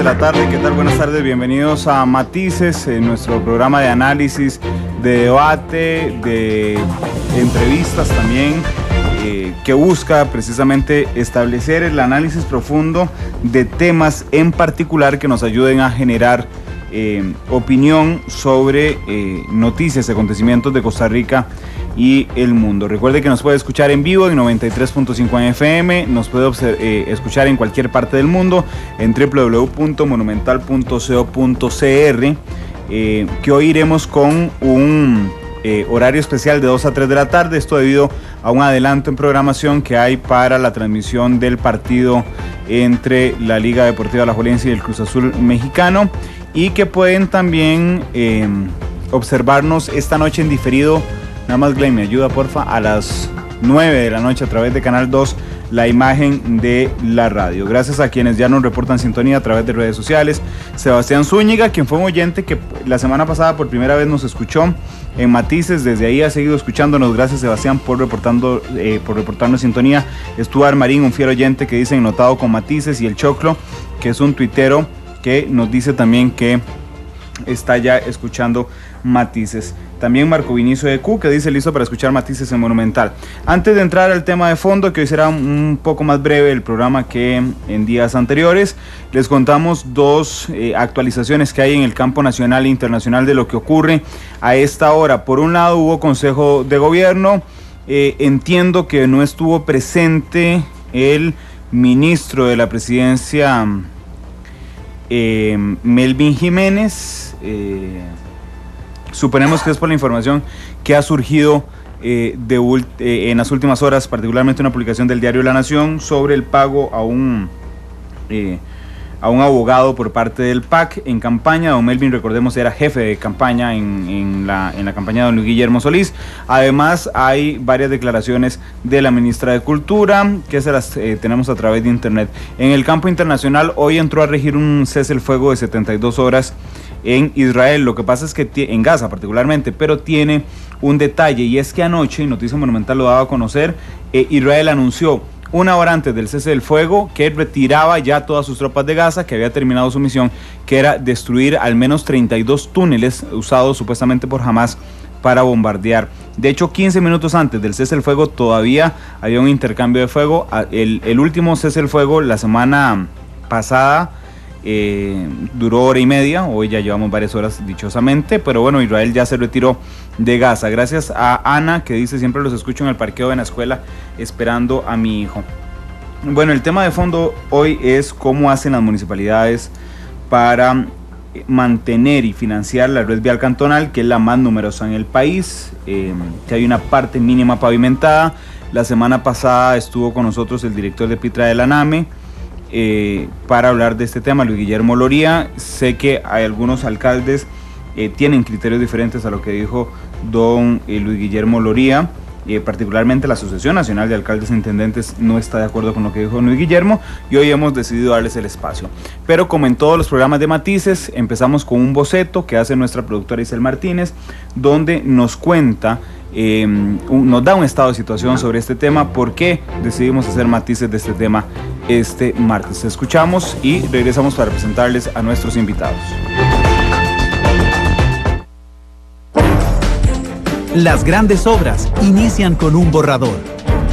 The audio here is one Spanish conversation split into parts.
de la tarde. ¿Qué tal? Buenas tardes, bienvenidos a Matices, nuestro programa de análisis, de debate, de entrevistas también, que busca precisamente establecer el análisis profundo de temas en particular que nos ayuden a generar opinión sobre noticias, acontecimientos de Costa Rica y el mundo. Recuerde que nos puede escuchar en vivo en 93.5 en FM, nos puede escuchar en cualquier parte del mundo en www.monumental.co.cr, que hoy iremos con un horario especial de 2 a 3 de la tarde, esto debido a un adelanto en programación que hay para la transmisión del partido entre la Liga Deportiva Alajuelense y el Cruz Azul mexicano, y que pueden también observarnos esta noche en diferido. Nada más, Glenn, me ayuda porfa, a las 9 de la noche a través de Canal 2, la imagen de la radio. Gracias a quienes ya nos reportan sintonía a través de redes sociales. Sebastián Zúñiga, quien fue un oyente que la semana pasada por primera vez nos escuchó en Matices, desde ahí ha seguido escuchándonos. Gracias, Sebastián, por reportarnos sintonía. Stuart Marín, un fiel oyente que dice notado con Matices, y el Choclo, que es un tuitero que nos dice también que está ya escuchando Matices. También Marco Vinicio de Q, que dice listo para escuchar Matices en Monumental. Antes de entrar al tema de fondo, que hoy será un poco más breve el programa que en días anteriores, les contamos dos actualizaciones que hay en el campo nacional e internacional de lo que ocurre a esta hora. Por un lado, hubo Consejo de Gobierno. Entiendo que no estuvo presente el ministro de la Presidencia, Melvin Jiménez. Suponemos que es por la información que ha surgido en las últimas horas, particularmente una publicación del diario La Nación sobre el pago a un abogado por parte del PAC en campaña. Don Melvin, recordemos, era jefe de campaña en la campaña de don Luis Guillermo Solís. Además, hay varias declaraciones de la ministra de Cultura que se las tenemos a través de internet. En el campo internacional, hoy entró a regir un cese el fuego de 72 horas en Israel. Lo que pasa es que en Gaza particularmente, pero tiene un detalle, y es que anoche, Noticia Monumental lo daba a conocer, Israel anunció una hora antes del cese del fuego que retiraba ya todas sus tropas de Gaza, que había terminado su misión, que era destruir al menos 32 túneles usados supuestamente por Hamas para bombardear. De hecho, 15 minutos antes del cese del fuego todavía había un intercambio de fuego. El último cese del fuego la semana pasada duró hora y media, hoy ya llevamos varias horas dichosamente, pero bueno, Israel ya se retiró de Gaza. Gracias a Ana, que dice siempre los escucho en el parqueo de la escuela esperando a mi hijo. Bueno, el tema de fondo hoy es cómo hacen las municipalidades para mantener y financiar la red vial cantonal, que es la más numerosa en el país, que hay una parte mínima pavimentada. La semana pasada estuvo con nosotros el director de Pitra de la NAME para hablar de este tema, Luis Guillermo Loría. Sé que hay algunos alcaldes tienen criterios diferentes a lo que dijo don Luis Guillermo Loría, particularmente la Asociación Nacional de Alcaldes e Intendentes no está de acuerdo con lo que dijo Luis Guillermo, y hoy hemos decidido darles el espacio. Pero como en todos los programas de Matices, empezamos con un boceto que hace nuestra productora Isel Martínez, donde nos cuenta, nos da un estado de situación sobre este tema, por qué decidimos hacer Matices de este tema este martes. Escuchamos y regresamos para presentarles a nuestros invitados. Las grandes obras inician con un borrador.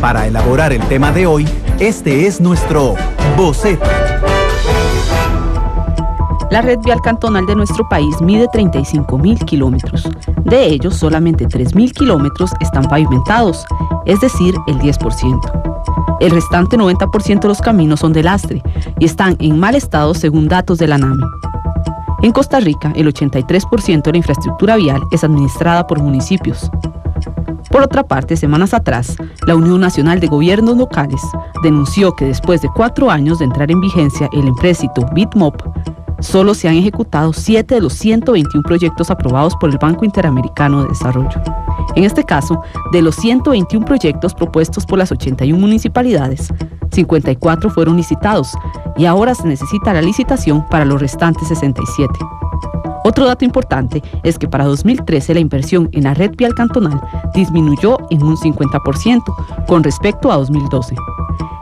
Para elaborar el tema de hoy, este es nuestro boceto. La red vial cantonal de nuestro país mide 35.000 kilómetros. De ellos, solamente 3.000 kilómetros están pavimentados, es decir, el 10%. El restante 90% de los caminos son de lastre y están en mal estado según datos de la NAMI. En Costa Rica, el 83% de la infraestructura vial es administrada por municipios. Por otra parte, semanas atrás, la Unión Nacional de Gobiernos Locales denunció que después de 4 años de entrar en vigencia el empréstito BITMOP, solo se han ejecutado 7 de los 121 proyectos aprobados por el Banco Interamericano de Desarrollo. En este caso, de los 121 proyectos propuestos por las 81 municipalidades, 54 fueron licitados y ahora se necesita la licitación para los restantes 67. Otro dato importante es que para 2013 la inversión en la red vial cantonal disminuyó en un 50% con respecto a 2012.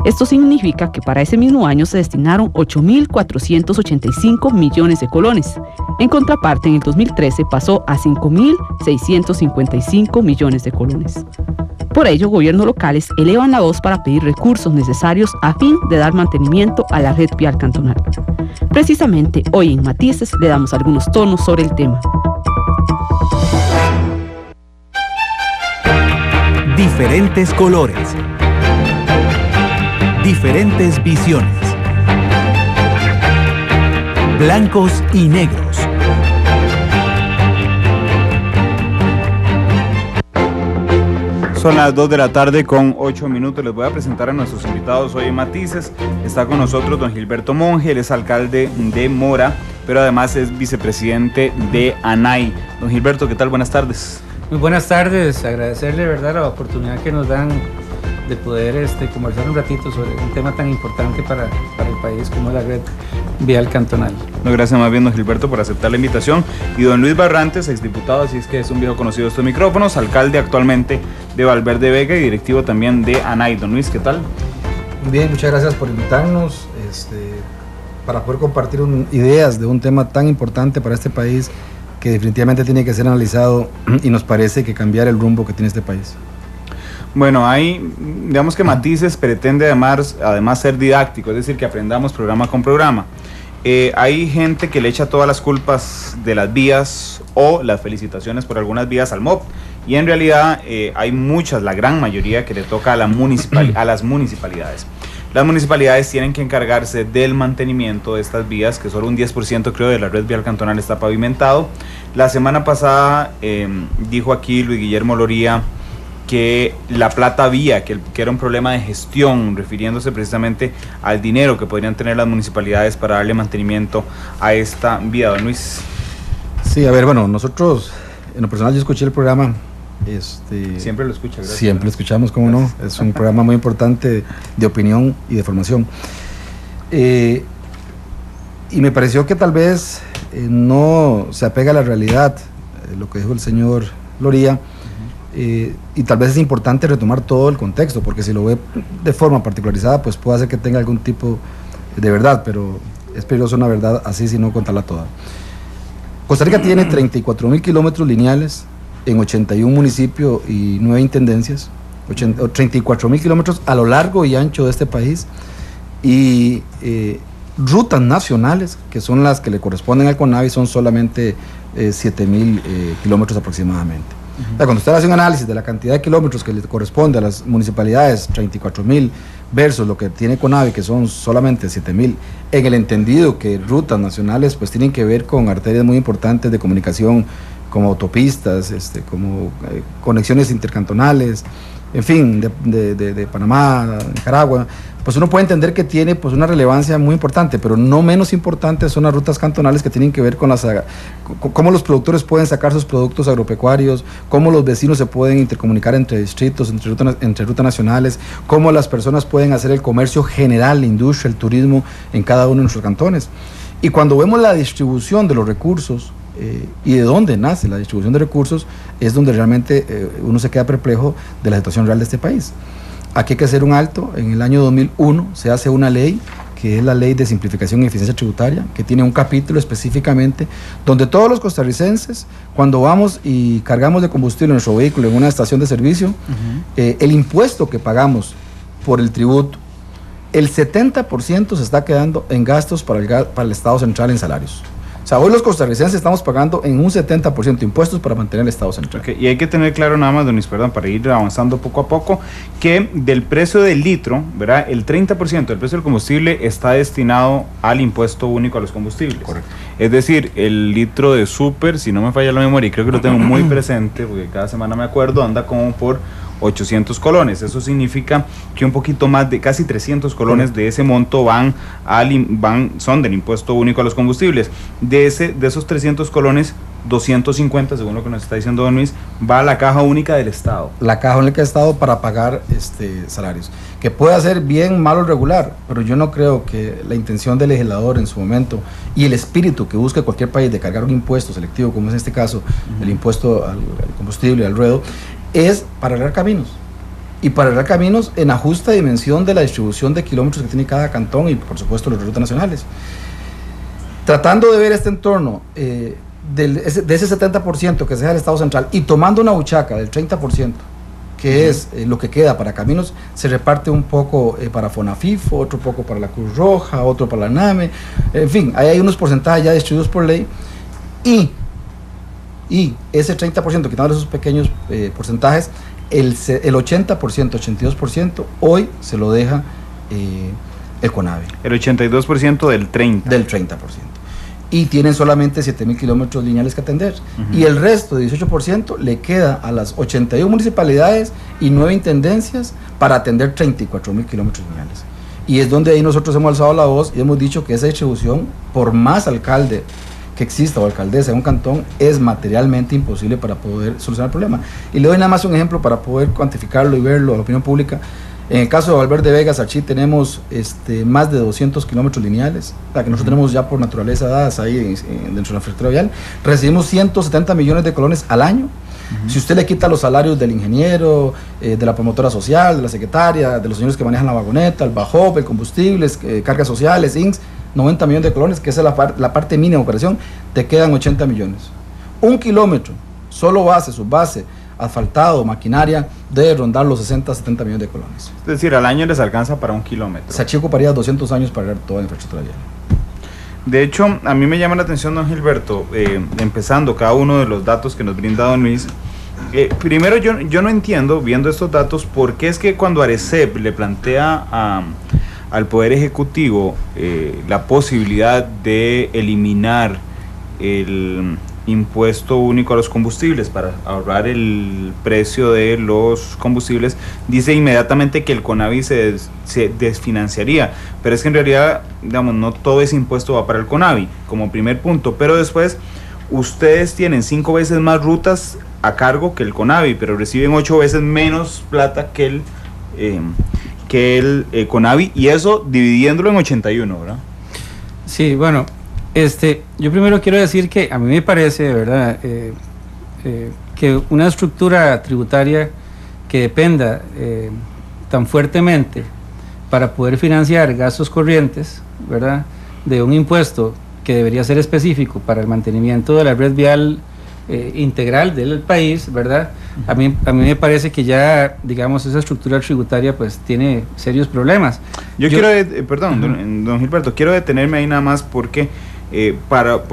Esto significa que para ese mismo año se destinaron 8.485 millones de colones. En contraparte, en el 2013 pasó a 5.655 millones de colones. Por ello, gobiernos locales elevan la voz para pedir recursos necesarios a fin de dar mantenimiento a la red vial cantonal. Precisamente hoy en Matices le damos algunos tonos sobre el tema. Diferentes colores. Diferentes visiones. Blancos y negros. Son las 2 de la tarde con 8 minutos. Les voy a presentar a nuestros invitados hoy en Matices. Está con nosotros don Gilberto Monge, él es alcalde de Mora, pero además es vicepresidente de ANAI. Don Gilberto, ¿qué tal? Buenas tardes. Muy buenas tardes, agradecerle, ¿verdad?, la oportunidad que nos dan de poder conversar un ratito sobre un tema tan importante para el país como la red vial cantonal. No, gracias más bien, don Gilberto, por aceptar la invitación. Y don Luis Barrantes, exdiputado, así es que es un viejo conocido de estos micrófonos, alcalde actualmente de Valverde Vega y directivo también de ANAI. Don Luis, ¿qué tal? Muy bien, muchas gracias por invitarnos para poder compartir ideas de un tema tan importante para este país que definitivamente tiene que ser analizado y nos parece que cambiar el rumbo que tiene este país. Bueno, digamos que Matices pretende además ser didáctico, es decir, que aprendamos programa con programa. Hay gente que le echa todas las culpas de las vías o las felicitaciones por algunas vías al MOP, y en realidad hay muchas, la gran mayoría, que le toca a las municipalidades. Las municipalidades tienen que encargarse del mantenimiento de estas vías, que solo un 10% creo de la red vial cantonal está pavimentado. La semana pasada dijo aquí Luis Guillermo Loría que la plata vía, que era un problema de gestión, refiriéndose precisamente al dinero que podrían tener las municipalidades para darle mantenimiento a esta vía. Don Luis. Sí, a ver, bueno, nosotros, en lo personal, yo escuché el programa. Siempre lo escucha, gracias. Siempre lo escuchamos, cómo no. Es un programa muy importante de opinión y de formación. Y me pareció que tal vez no se apega a la realidad, lo que dijo el señor Loría. Y tal vez es importante retomar todo el contexto, porque si lo ve de forma particularizada, pues puede hacer que tenga algún tipo de verdad, pero es peligroso una verdad así si no contarla toda. Costa Rica tiene 34.000 kilómetros lineales en 81 municipios y 9 intendencias, 34.000 kilómetros a lo largo y ancho de este país, y rutas nacionales, que son las que le corresponden al CONAVI, son solamente 7.000 kilómetros aproximadamente. O sea, cuando usted hace un análisis de la cantidad de kilómetros que le corresponde a las municipalidades, 34.000 versus lo que tiene CONAVI, que son solamente 7.000, en el entendido que rutas nacionales pues tienen que ver con arterias muy importantes de comunicación, como autopistas, como conexiones intercantonales, en fin, de Panamá, Nicaragua, pues uno puede entender que tiene pues una relevancia muy importante, pero no menos importante son las rutas cantonales que tienen que ver con cómo los productores pueden sacar sus productos agropecuarios, cómo los vecinos se pueden intercomunicar entre distritos, entre rutas nacionales, cómo las personas pueden hacer el comercio general, la industria, el turismo en cada uno de nuestros cantones. Y cuando vemos la distribución de los recursos, y de dónde nace la distribución de recursos, es donde realmente uno se queda perplejo de la situación real de este país. Aquí hay que hacer un alto. En el año 2001 se hace una ley, que es la Ley de Simplificación y Eficiencia Tributaria, que tiene un capítulo específicamente donde todos los costarricenses, cuando vamos y cargamos de combustible nuestro vehículo en una estación de servicio, el impuesto que pagamos por el tributo, el 70% se está quedando en gastos para el Estado Central en salarios. O sea, hoy los costarricenses estamos pagando en un 70% impuestos para mantener el Estado Central. Okay. Y hay que tener claro nada más, don Luis, perdón, para ir avanzando poco a poco, que del precio del litro, ¿verdad?, el 30% del precio del combustible está destinado al impuesto único a los combustibles. Correcto. Es decir, el litro de súper, si no me falla la memoria, y creo que lo tengo muy presente, porque cada semana me acuerdo, anda como por 800 colones. Eso significa que un poquito más de casi 300 colones de ese monto son del impuesto único a los combustibles. De esos 300 colones, 250, según lo que nos está diciendo don Luis, va a la caja única del Estado. La caja única del Estado para pagar salarios, que puede ser bien, malo o regular, pero yo no creo que la intención del legislador en su momento y el espíritu que busca cualquier país de cargar un impuesto selectivo, como es en este caso, el impuesto al combustible, al ruedo, es para arreglar caminos. y para arreglar caminos en la justa dimensión de la distribución de kilómetros que tiene cada cantón y por supuesto los rutas nacionales. Tratando de ver este entorno de ese 70% que se deja del Estado central y tomando una buchaca del 30%, que es lo que queda para caminos, se reparte un poco para FONAFIF, otro poco para la Cruz Roja, otro para la NAME, en fin, ahí hay unos porcentajes ya distribuidos por ley, y ese 30%, quitando esos pequeños porcentajes, el 80%, 82% hoy se lo deja el CONAVI. El 82% del 30%. Del 30%. Y tienen solamente 7.000 kilómetros lineales que atender. Y el resto, de 18%, le queda a las 81 municipalidades y 9 intendencias para atender 34.000 kilómetros lineales. Y es donde ahí nosotros hemos alzado la voz y hemos dicho que esa distribución, por más alcalde que exista o alcaldesa en un cantón, es materialmente imposible para poder solucionar el problema. Y le doy nada más un ejemplo para poder cuantificarlo y verlo a la opinión pública. En el caso de Valverde Vegas, aquí tenemos más de 200 kilómetros lineales, la que nosotros tenemos ya por naturaleza dadas ahí dentro de la infraestructura vial. Recibimos 170 millones de colones al año. Si usted le quita los salarios del ingeniero, de la promotora social, de la secretaria, de los señores que manejan la vagoneta, el BAJOP, el combustibles, cargas sociales, INS, 90 millones de colones, que esa es la parte mínima de operación, te quedan 80 millones. Un kilómetro, solo base, subbase, asfaltado, maquinaria, debe rondar los 60, 70 millones de colones. Es decir, al año les alcanza para un kilómetro. Sachi ocuparía 200 años para arreglar toda la infraestructura vial. De hecho, a mí me llama la atención, don Gilberto, empezando cada uno de los datos que nos brinda don Luis. Primero, yo no entiendo, viendo estos datos, por qué es que cuando ARECEP le plantea al Poder Ejecutivo la posibilidad de eliminar el impuesto único a los combustibles para ahorrar el precio de los combustibles, dice inmediatamente que el CONAVI se desfinanciaría, pero es que en realidad, digamos, no todo ese impuesto va para el CONAVI, como primer punto, pero después ustedes tienen 5 veces más rutas a cargo que el CONAVI, pero reciben 8 veces menos plata que el CONAVI, y eso dividiéndolo en 81, ¿verdad? Sí, bueno, yo primero quiero decir que a mí me parece, de verdad, que una estructura tributaria que dependa tan fuertemente para poder financiar gastos corrientes, ¿verdad?, de un impuesto que debería ser específico para el mantenimiento de la red vial integral del país, ¿verdad? A mí me parece que ya, digamos, esa estructura tributaria pues tiene serios problemas. Yo quiero, perdón, don Gilberto, quiero detenerme ahí nada más porque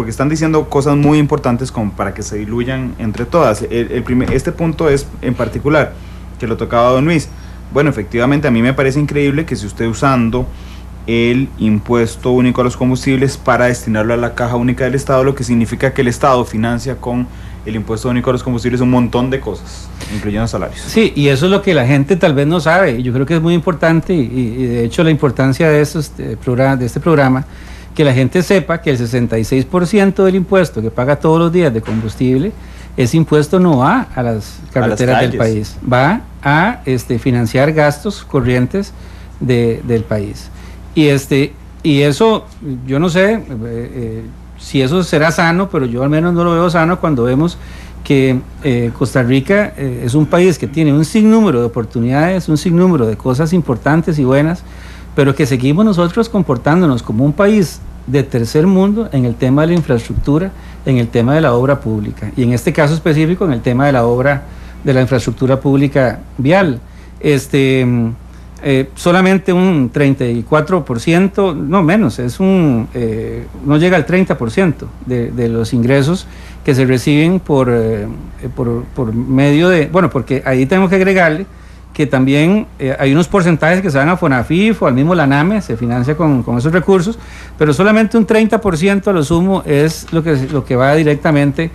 están diciendo cosas muy importantes como para que se diluyan entre todas. Este punto es en particular, que lo tocaba don Luis. Bueno, efectivamente a mí me parece increíble que si usted usando el impuesto único a los combustibles para destinarlo a la caja única del Estado, lo que significa que el Estado financia con el impuesto único a los combustibles un montón de cosas, incluyendo salarios. Sí, y eso es lo que la gente tal vez no sabe, y yo creo que es muy importante, y de hecho la importancia de este programa, que la gente sepa que el 66% del impuesto que paga todos los días de combustible, ese impuesto no va a las carreteras del país, va a financiar gastos corrientes del país. Y eso, yo no sé si eso será sano, pero yo al menos no lo veo sano cuando vemos que Costa Rica es un país que tiene un sinnúmero de oportunidades, un sinnúmero de cosas importantes y buenas, pero que seguimos nosotros comportándonos como un país de tercer mundo en el tema de la infraestructura, en el tema de la obra pública, y en este caso específico en el tema de la obra de la infraestructura pública vial. Solamente un 34%, no menos, no llega al 30% de los ingresos que se reciben por medio de, bueno, porque ahí tenemos que agregarle que también hay unos porcentajes que se van a FONAFIF o al mismo la NAME, se financia con esos recursos, pero solamente un 30% a lo sumo es lo que va directamente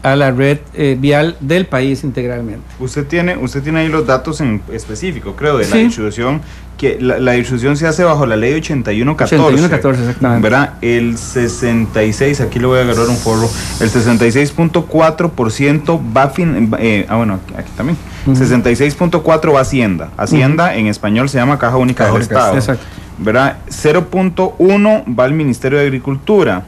a la red vial del país integralmente. Usted tiene ahí los datos en específico, creo, de la distribución, que la distribución se hace bajo la ley 8114. 8114, exactamente. ¿Verdad? El 66, aquí le voy a agarrar un forro, el 66.4% va bueno, aquí también. 66.4 va a Hacienda. Hacienda en español se llama Caja Única del Estado. Exacto. ¿Verdad? 0.1 va al Ministerio de Agricultura.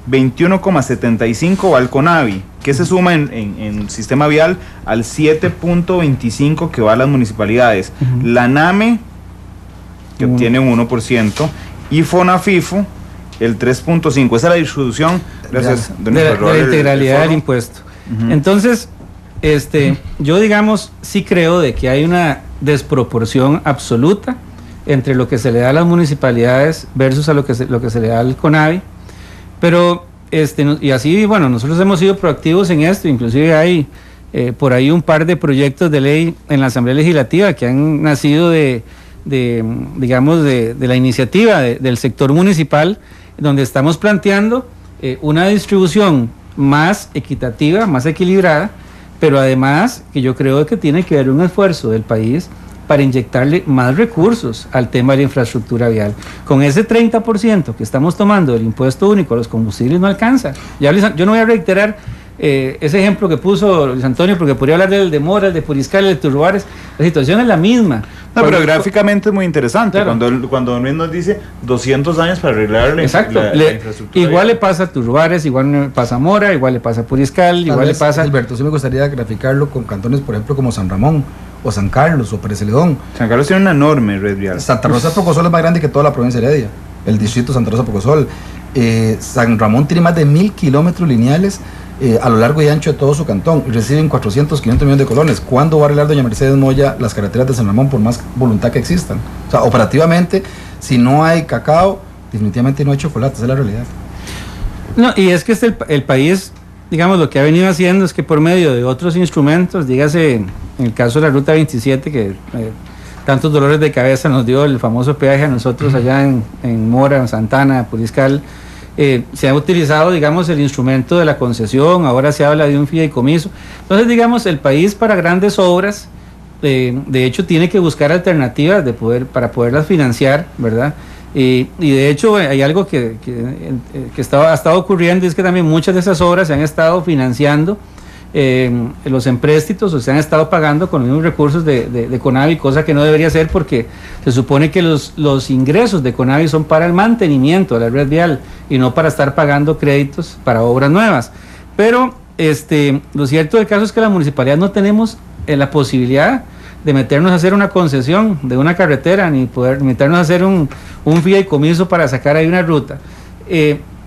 21,75 va al CONAVI, que se suma en sistema vial al 7.25 que va a las municipalidades. La NAME, que obtiene un 1%, y FONAFIFO, el 3.5. Esa es la distribución, gracias, de la integralidad del impuesto. Entonces, yo digamos, sí creo de que hay una desproporción absoluta entre lo que se le da a las municipalidades versus a lo que se le da al CONAVI, pero y así, bueno, nosotros hemos sido proactivos en esto, inclusive hay por ahí un par de proyectos de ley en la Asamblea Legislativa que han nacido de la iniciativa del sector municipal, donde estamos planteando una distribución más equitativa, más equilibrada, pero además que yo creo que tiene que haber un esfuerzo del país para inyectarle más recursos al tema de la infraestructura vial. Con ese 30% que estamos tomando del impuesto único a los combustibles no alcanza. Yo no voy a reiterar ese ejemplo que puso Luis Antonio, porque podría hablar del de Mora, el de Puriscal, el de Turruares. La situación es la misma. No, pero gráficamente es muy interesante. Claro. Cuando Luis nos dice 200 años para arreglar la infraestructura. Igual le pasa a Turruares, igual le pasa a Mora, igual le pasa a Puriscal, igual le pasa... Alberto, sí me gustaría graficarlo con cantones, por ejemplo, como San Ramón, o San Carlos, o Pérez Celedón. San Carlos tiene una enorme red vial. Santa Rosa de Pocosol es más grande que toda la provincia de Heredia, el distrito Santa Rosa de Pocosol. San Ramón tiene más de 1000 kilómetros lineales a lo largo y ancho de todo su cantón, y reciben 400, 500 millones de colones. ¿Cuándo va a arreglar doña Mercedes Moya las carreteras de San Ramón, por más voluntad que existan? O sea, operativamente, si no hay cacao, definitivamente no hay chocolate, esa es la realidad. No, y es que el país, digamos, lo que ha venido haciendo es que por medio de otros instrumentos, dígase en el caso de la Ruta 27, que tantos dolores de cabeza nos dio el famoso peaje a nosotros allá en Mora, en Santana, Puriscal, se ha utilizado, digamos, el instrumento de la concesión, ahora se habla de un fideicomiso. Entonces, digamos, el país para grandes obras, de hecho, tiene que buscar alternativas para poderlas financiar, ¿verdad? Y de hecho, hay algo que ha estado ocurriendo, y es que también muchas de esas obras se han estado financiando los empréstitos, o se han estado pagando con los mismos recursos de CONAVI, cosa que no debería ser, porque se supone que los ingresos de CONAVI son para el mantenimiento de la red vial y no para estar pagando créditos para obras nuevas. Pero lo cierto del caso es que la municipalidad no tenemos la posibilidad de meternos a hacer una concesión de una carretera, ni poder meternos a hacer un fideicomiso para sacar ahí una ruta.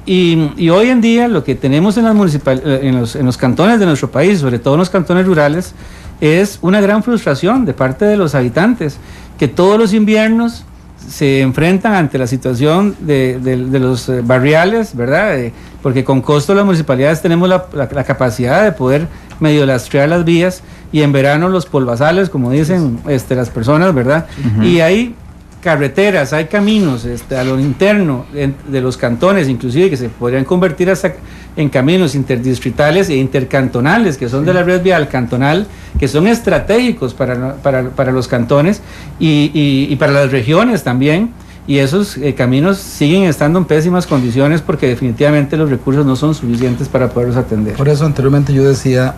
Y hoy en día lo que tenemos en los cantones de nuestro país, sobre todo en los cantones rurales, es una gran frustración de parte de los habitantes, que todos los inviernos se enfrentan ante la situación de los barriales, ¿verdad? Porque con costo las municipalidades tenemos la capacidad de poder medio lastrear las vías, y en verano los polvazales, como dicen las personas, ¿verdad? Y hay carreteras, hay caminos a lo interno de los cantones, inclusive, que se podrían convertir hasta en caminos interdistritales e intercantonales, que son de la red vial cantonal, que son estratégicos para los cantones y para las regiones también, y esos caminos siguen estando en pésimas condiciones, porque definitivamente los recursos no son suficientes para poderlos atender. Por eso anteriormente yo decía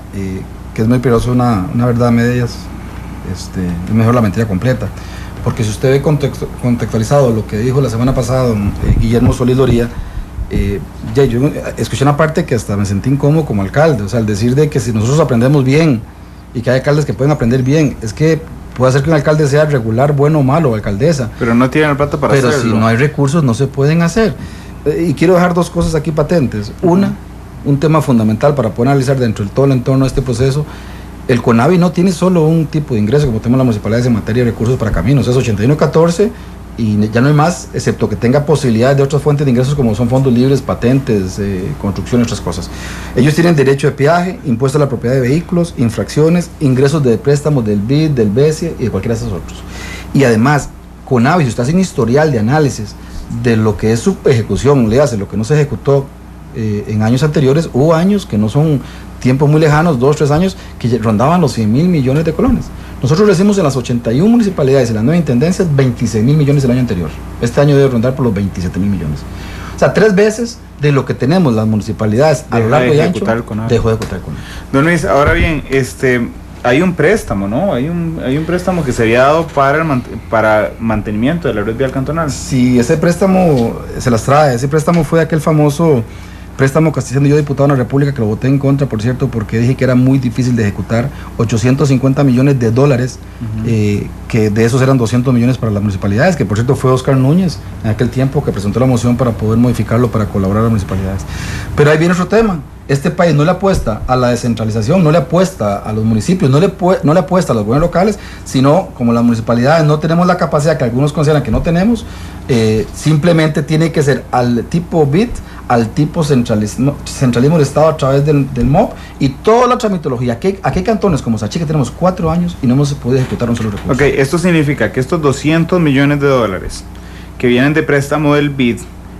que es muy peligroso una verdad a medias, es mejor la mentira completa. Porque si usted ve contextualizado lo que dijo la semana pasada Guillermo Solís Loría, yo escuché una parte que hasta me sentí incómodo como alcalde, o sea, al decir de que si nosotros aprendemos bien, y que hay alcaldes que pueden aprender bien, es que puede ser que un alcalde sea regular, bueno o malo, alcaldesa. Pero no tienen la plata para hacerlo. Pero si no hay recursos, no se pueden hacer. Y quiero dejar dos cosas aquí patentes. Una, un tema fundamental para poder analizar dentro de todo el entorno de este proceso. El CONAVI no tiene solo un tipo de ingreso como tenemos las municipalidades en materia de recursos para caminos, es 8114 y ya no hay más, excepto que tenga posibilidades de otras fuentes de ingresos como son fondos libres, patentes, construcción y otras cosas. Ellos tienen derecho de peaje, impuesto a la propiedad de vehículos, infracciones, ingresos de préstamos del BID, del BESIE y de cualquiera de esos otros. Y además, CONAVI, si usted hace un historial de análisis de lo que es su ejecución, le hace lo que no se ejecutó en años anteriores, hubo años que no son tiempos muy lejanos, 2 o 3 años, que rondaban los 100.000 millones de colones. Nosotros recibimos en las 81 municipalidades, en las 9 intendencias, 26.000 millones el año anterior. Este año debe rondar por los 27.000 millones. O sea, 3 veces de lo que tenemos las municipalidades a lo largo y ancho, dejó de ejecutar el CONAVI. Don Luis, ahora bien, hay un préstamo, ¿no? Hay un préstamo que se había dado para mantenimiento de la red vial cantonal. Sí, ese préstamo se las trae. Ese préstamo fue aquel famoso préstamo que estoy siendo yo diputado en la República, que lo voté en contra, por cierto, porque dije que era muy difícil de ejecutar, 850 millones de dólares, que de esos eran 200 millones para las municipalidades, que por cierto fue Oscar Núñez en aquel tiempo que presentó la moción para poder modificarlo para colaborar a las municipalidades. Pero ahí viene otro tema. Este país no le apuesta a la descentralización, no le apuesta a los municipios, no le apuesta a los gobiernos locales, sino como las municipalidades no tenemos la capacidad que algunos consideran que no tenemos, simplemente tiene que ser al tipo BID, al tipo centralismo del Estado a través del MOP y toda la tramitología. Aquí hay cantones como Sachi que tenemos 4 años y no hemos podido ejecutar un solo recurso. Ok, esto significa que estos 200 millones de dólares que vienen de préstamo del BID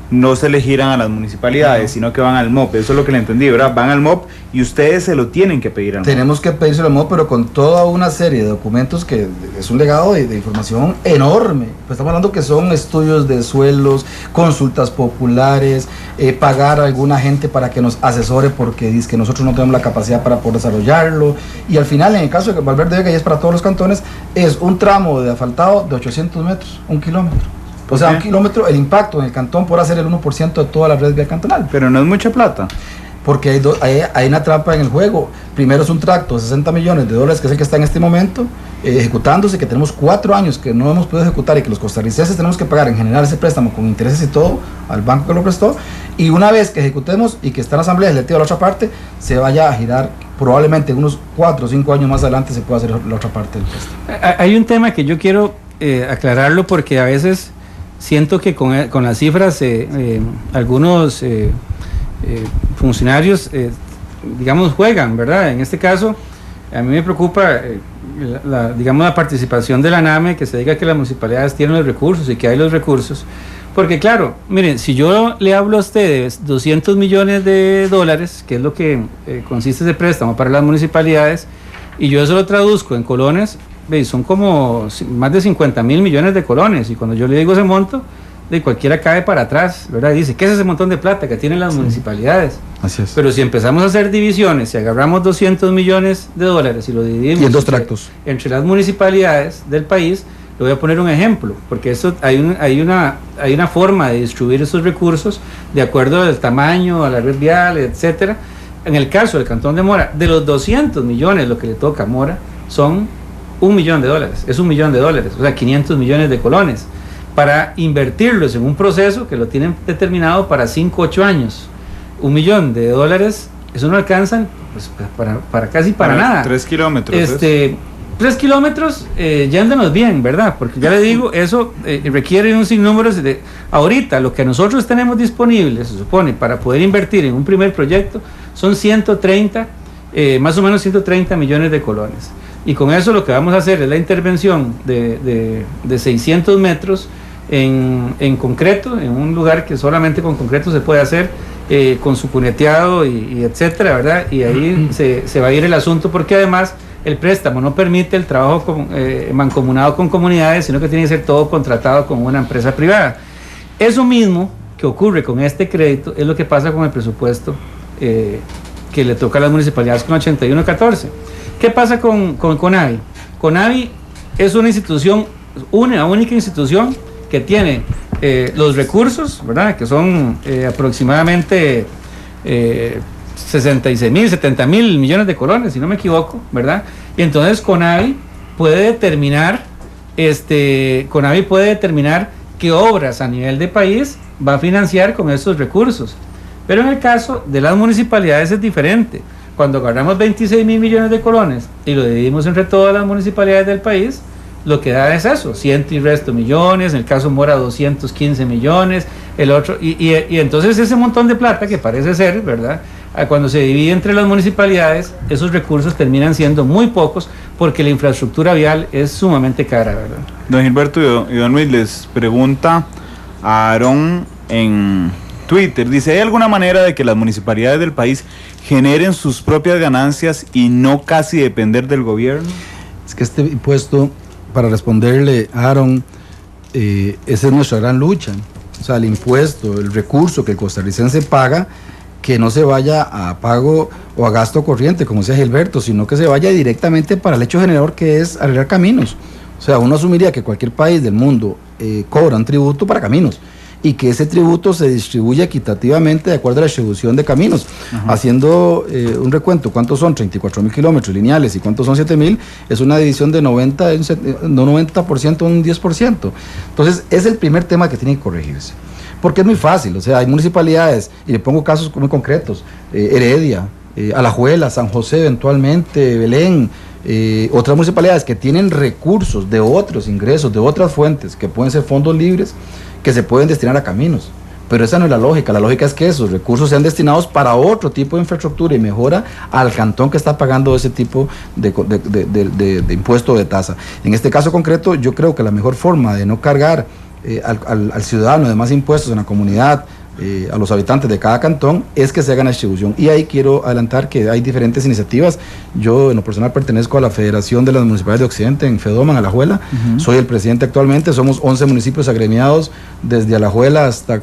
no se le giran a las municipalidades, sino que van al MOP. Eso es lo que le entendí, ¿verdad? Van al MOP y ustedes se lo tienen que pedir al MOP. Tenemos que pedírselo al MOP, pero con toda una serie de documentos que es un legado de información enorme. Pues estamos hablando que son estudios de suelos, consultas populares, pagar a alguna gente para que nos asesore porque dice que nosotros no tenemos la capacidad para poder desarrollarlo. Y al final, en el caso de Valverde Vega, y es para todos los cantones, es un tramo de asfaltado de 800 metros, 1 kilómetro. O sea, 1 kilómetro, el impacto en el cantón podrá ser el 1% de toda la red vial cantonal. Pero no es mucha plata. Porque hay una trampa en el juego. Primero es un tracto de 60 millones de dólares, que es el que está en este momento, ejecutándose, que tenemos 4 años que no hemos podido ejecutar y que los costarricenses tenemos que pagar en general ese préstamo con intereses y todo al banco que lo prestó. Y una vez que ejecutemos y que está en la asamblea legislativa de la otra parte, se vaya a girar, probablemente unos 4 o 5 años más adelante se pueda hacer la otra parte del préstamo. Hay un tema que yo quiero aclararlo porque a veces siento que con las cifras algunos funcionarios digamos juegan, ¿verdad? En este caso a mí me preocupa la participación de la NAME, que se diga que las municipalidades tienen los recursos y que hay los recursos, porque claro, miren, si yo le hablo a ustedes 200 millones de dólares, que es lo que consiste ese préstamo para las municipalidades, y yo eso lo traduzco en colones, son como más de 50 mil millones de colones, y cuando yo le digo ese monto, de cualquiera cae para atrás, ¿verdad? Y dice, ¿qué es ese montón de plata que tienen las municipalidades? Así es. Pero si empezamos a hacer divisiones, si agarramos 200 millones de dólares y lo dividimos y en 2 tractos entre las municipalidades del país, le voy a poner un ejemplo, porque eso hay una forma de distribuir esos recursos de acuerdo al tamaño, a la red vial, etcétera. En el caso del Cantón de Mora, de los 200 millones lo que le toca a Mora son $1 millón, es $1 millón, o sea 500 millones de colones, para invertirlos en un proceso que lo tienen determinado para 5-8 años. $1 millón, eso no alcanza pues, para casi para nada. 3 kilómetros. 3 kilómetros yéndonos bien, ¿verdad? Porque ya le digo, eso requiere un sinnúmero de... Ahorita, lo que nosotros tenemos disponible, se supone, para poder invertir en un primer proyecto, son más o menos 130 millones de colones. Y con eso lo que vamos a hacer es la intervención de 600 metros en concreto, en un lugar que solamente con concreto se puede hacer, con su cuneteado y etcétera, ¿verdad? Y ahí se va a ir el asunto, porque además el préstamo no permite el trabajo mancomunado con comunidades, sino que tiene que ser todo contratado con una empresa privada. Eso mismo que ocurre con este crédito es lo que pasa con el presupuesto que le toca a las municipalidades con 8114. ¿Qué pasa con CONAVI? CONAVI es una institución, una única institución que tiene los recursos, ¿verdad? Que son aproximadamente 66 mil, 70 mil millones de colones, si no me equivoco, ¿verdad? Y entonces CONAVI puede determinar qué obras a nivel de país va a financiar con esos recursos. Pero en el caso de las municipalidades es diferente. Cuando agarramos 26 mil millones de colones y lo dividimos entre todas las municipalidades del país, lo que da es eso, 100 y resto millones, en el caso Mora 215 millones, el otro, y entonces ese montón de plata que parece ser, ¿verdad? Cuando se divide entre las municipalidades, esos recursos terminan siendo muy pocos porque la infraestructura vial es sumamente cara, ¿verdad? Don Gilberto y don Luis, les pregunta a Aarón en Twitter, dice, ¿hay alguna manera de que las municipalidades del país generen sus propias ganancias y no casi depender del gobierno? Es que este impuesto, para responderle a Aaron, esa es nuestra gran lucha. O sea, el impuesto, el recurso que el costarricense paga, que no se vaya a pago o a gasto corriente, como decía Gilberto, sino que se vaya directamente para el hecho generador, que es arreglar caminos. O sea, uno asumiría que cualquier país del mundo cobra un tributo para caminos, y que ese tributo se distribuya equitativamente de acuerdo a la distribución de caminos. Ajá. Haciendo un recuento, ¿cuántos son? 34.000 kilómetros lineales y cuántos son 7.000, es una división de 90% a un 10%. Entonces, es el primer tema que tiene que corregirse. Porque es muy fácil, o sea, hay municipalidades, y le pongo casos muy concretos, Heredia, Alajuela, San José eventualmente, Belén, otras municipalidades que tienen recursos de otros ingresos, de otras fuentes, que pueden ser fondos libres, que se pueden destinar a caminos. Pero esa no es la lógica es que esos recursos sean destinados para otro tipo de infraestructura y mejora al cantón que está pagando ese tipo de impuesto o de tasa. En este caso concreto, yo creo que la mejor forma de no cargar al ciudadano de más impuestos en la comunidad, a los habitantes de cada cantón, es que se haga la distribución. Y ahí quiero adelantar que hay diferentes iniciativas. Yo en lo personal pertenezco a la Federación de las Municipalidades de Occidente en Fedoman, Alajuela. Soy el presidente actualmente. Somos 11 municipios agremiados desde Alajuela hasta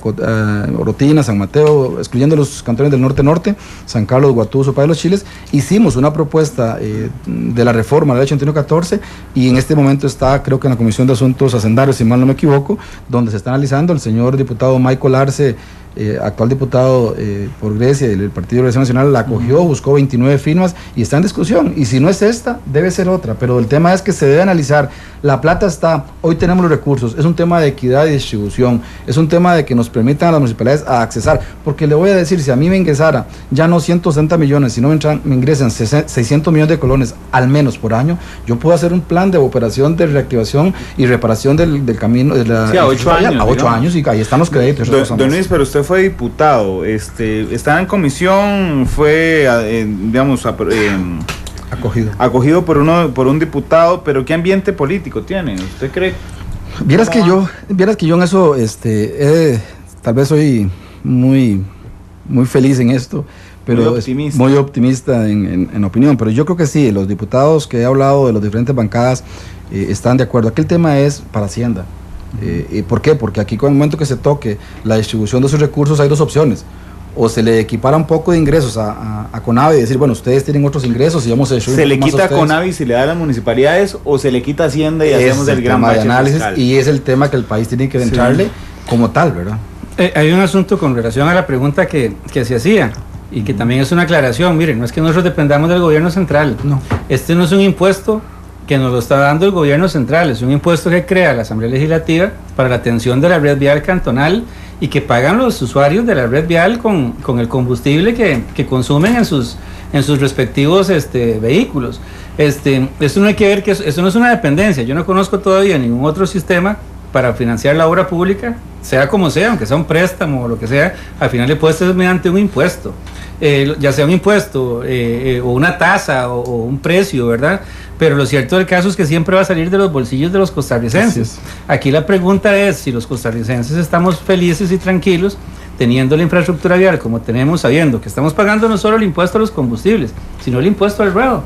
Orotina, San Mateo, excluyendo los cantones del norte-norte, San Carlos, Guatú, Sopa de los Chiles. Hicimos una propuesta de la reforma de la ley 8114 y en este momento está, creo que en la Comisión de Asuntos Hacendarios, si mal no me equivoco, donde se está analizando. El señor diputado Michael Arce, actual diputado por Grecia del Partido de Liberación Nacional, la acogió, buscó 29 firmas y está en discusión. Y si no es esta, debe ser otra. Pero el tema es que se debe analizar. La plata está, hoy tenemos los recursos, es un tema de equidad y distribución, es un tema de que nos permitan a las municipalidades a accesar. Porque le voy a decir, si a mí me ingresara ya no 160 millones, sino me ingresan 600 millones de colones al menos por año, yo puedo hacer un plan de operación de reactivación y reparación del camino. Sí, a 8 años. A 8 años y ahí están los créditos. Don Luis, pero usted fue diputado, estaba en comisión, fue, digamos, acogido por un diputado, pero ¿qué ambiente político tiene? ¿Usted cree? Vieras que yo en eso, tal vez soy muy feliz en esto, pero muy optimista en opinión, pero yo creo que sí, los diputados que he hablado de las diferentes bancadas están de acuerdo. Aquí el tema es para Hacienda. ¿Por qué? Porque aquí con el momento que se toque la distribución de sus recursos hay dos opciones: o se le equipara un poco de ingresos a CONAVI y decir, bueno, ustedes tienen otros ingresos y vamos a se le quita a CONAVI y se le da a las municipalidades, o se le quita a Hacienda y hacemos el gran bache análisis fiscal. Y es el tema que el país tiene que entrarle como tal, ¿verdad? Hay un asunto con relación a la pregunta que se hacía y que también es una aclaración. Miren, no es que nosotros dependamos del gobierno central, no. Este no es un impuesto que nos lo está dando el gobierno central, es un impuesto que crea la Asamblea Legislativa para la atención de la red vial cantonal y que pagan los usuarios de la red vial con el combustible que consumen en sus respectivos vehículos. Esto no hay que ver que eso no es una dependencia. Yo no conozco todavía ningún otro sistema para financiar la obra pública, sea como sea, aunque sea un préstamo o lo que sea, al final le puede ser mediante un impuesto, ya sea un impuesto o una tasa o un precio, ¿verdad? Pero lo cierto del caso es que siempre va a salir de los bolsillos de los costarricenses. Aquí la pregunta es si los costarricenses estamos felices y tranquilos teniendo la infraestructura vial como tenemos, sabiendo que estamos pagando no solo el impuesto a los combustibles, sino el impuesto al ruedo.